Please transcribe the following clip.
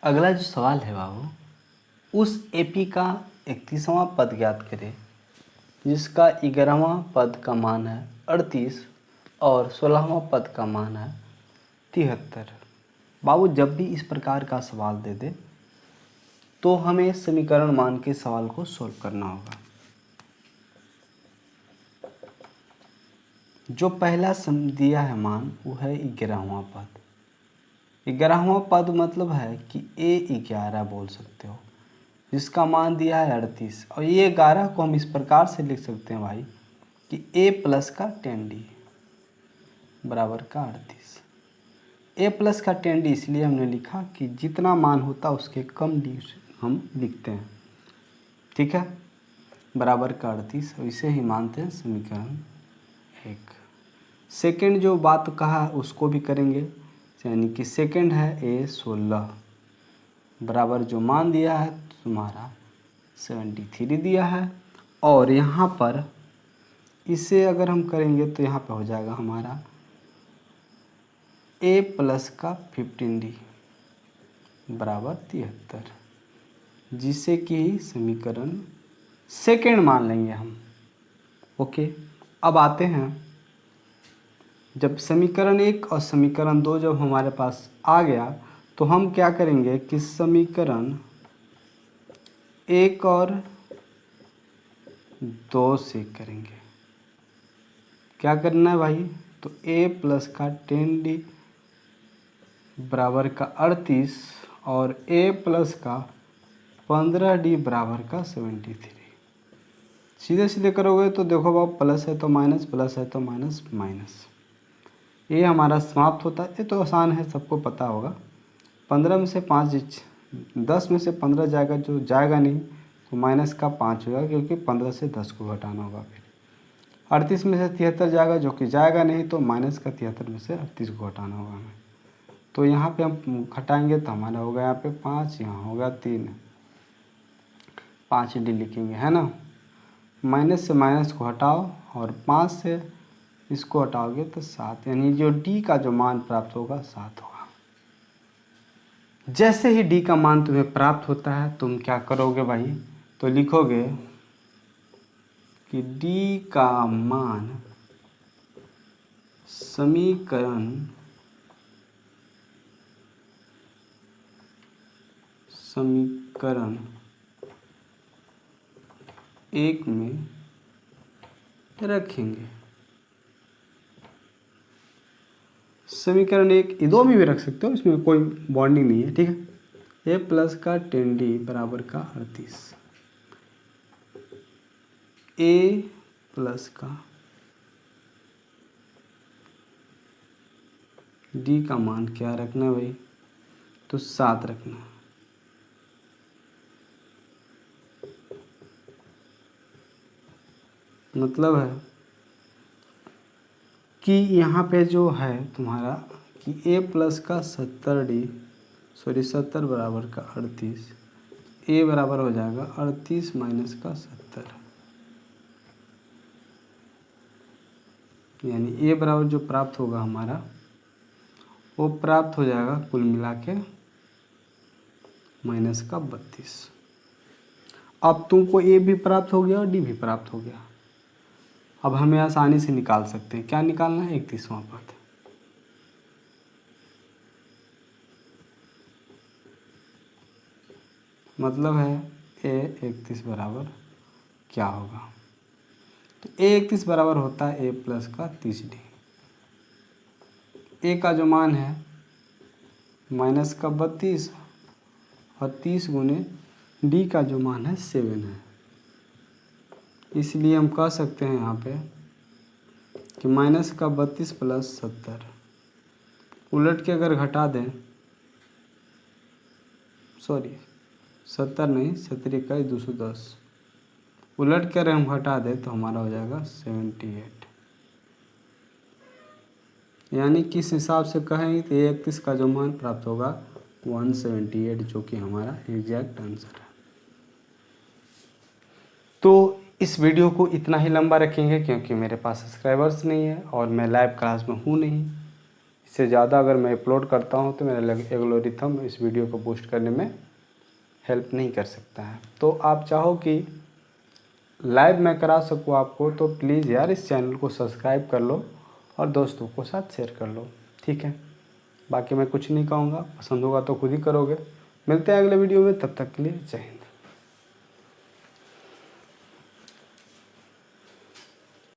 अगला जो सवाल है बाबू, उस एपी का 31वां पद ज्ञात करें जिसका 11वां पद का मान है 38 और 16वां पद का मान है 73। बाबू जब भी इस प्रकार का सवाल दे दे तो हमें समीकरण मान के सवाल को सॉल्व करना होगा। जो पहला सम दिया है मान वो है 11वां पद। 11वां पद मतलब है कि A11 बोल सकते हो, जिसका मान दिया है 38 और ये 11 को हम इस प्रकार से लिख सकते हैं भाई कि A प्लस का 10D बराबर का 38। A प्लस का 10D इसलिए हमने लिखा कि जितना मान होता है उसके कम D हम लिखते हैं, ठीक है, बराबर का 38 और इसे ही मानते हैं समीकरण 1। सेकंड जो बात कहा उसको भी करेंगे, यानी कि सेकंड है A16 बराबर जो मान दिया है तुम्हारा 73 दिया है और यहाँ पर इसे अगर हम करेंगे तो यहाँ पे हो जाएगा हमारा A प्लस का 15D बराबर 73, जिसे कि समीकरण सेकंड मान लेंगे हम। ओके, अब आते हैं, जब समीकरण 1 और समीकरण 2 जब हमारे पास आ गया तो हम क्या करेंगे कि समीकरण 1 और 2 से करेंगे। क्या करना है भाई, तो A प्लस का 10D बराबर का 38 और A प्लस का 15D बराबर का 73। सीधे सीधे करोगे तो देखो बाब, प्लस है तो माइनस, प्लस है तो माइनस, माइनस, ये हमारा समाप्त होता है। ये तो आसान है, सबको पता होगा। 15 में से 5 10 में से 15 जाएगा, जो जाएगा नहीं तो माइनस का 5 होगा, क्योंकि 15 से 10 को घटाना होगा। फिर 38 में से 73 जाएगा, जो कि जाएगा नहीं तो माइनस का 73 में से 38 को घटाना होगा हमें। तो यहाँ पे हम घटाएंगे तो हमारा होगा यहाँ पे 5, यहाँ होगा 3, 5D लिखेंगे, है ना। माइनस से माइनस को हटाओ और 5 से इसको हटाओगे तो 7, यानी जो D का जो मान प्राप्त होगा 7 होगा। जैसे ही D का मान तुम्हें प्राप्त होता है तुम क्या करोगे भाई, तो लिखोगे कि D का मान समीकरण 1 में रखेंगे। समीकरण 1 दो में भी रख सकते हो, इसमें कोई बॉन्डिंग नहीं है, ठीक है। A प्लस का 10D बराबर का 38, A प्लस का D का मान क्या रखना है भाई, तो 7 रखना है। मतलब है कि यहाँ पे जो है तुम्हारा कि A प्लस का 70 बराबर का 38, A बराबर हो जाएगा 38 माइनस का 70, यानी A बराबर जो प्राप्त होगा हमारा वो प्राप्त हो जाएगा कुल मिला के माइनस का 32। अब तुमको A भी प्राप्त हो गया और D भी प्राप्त हो गया। अब हमें आसानी से निकाल सकते हैं, क्या निकालना है, 31वां पद। मतलब है A31 बराबर क्या होगा, तो A31 बराबर होता है A प्लस का 30D। A का जो मान है माइनस का 32 और 30 गुने D का जो मान है 7 है, इसलिए हम कह सकते हैं यहाँ पे कि माइनस का 32 प्लस 70, उलट के अगर घटा दें, सॉरी 70 नहीं, 70 का 210, उलट कर हम घटा दें तो हमारा हो जाएगा 78। यानी किस हिसाब से कहेंगे तो 31 का जो मान प्राप्त होगा 178, जो कि हमारा एग्जैक्ट आंसर है। तो इस वीडियो को इतना ही लंबा रखेंगे क्योंकि मेरे पास सब्सक्राइबर्स नहीं है और मैं लाइव क्लास में हूँ नहीं, इससे ज़्यादा अगर मैं अपलोड करता हूँ तो मेरा एल्गोरिथम इस वीडियो को बूस्ट करने में हेल्प नहीं कर सकता है। तो आप चाहो कि लाइव मैं करा सकूँ आपको, तो प्लीज़ यार इस चैनल को सब्सक्राइब कर लो और दोस्तों को साथ शेयर कर लो, ठीक है। बाकी मैं कुछ नहीं कहूँगा, पसंद होगा तो खुद ही करोगे। मिलते हैं अगले वीडियो में, तब तक के लिए जय हिंद।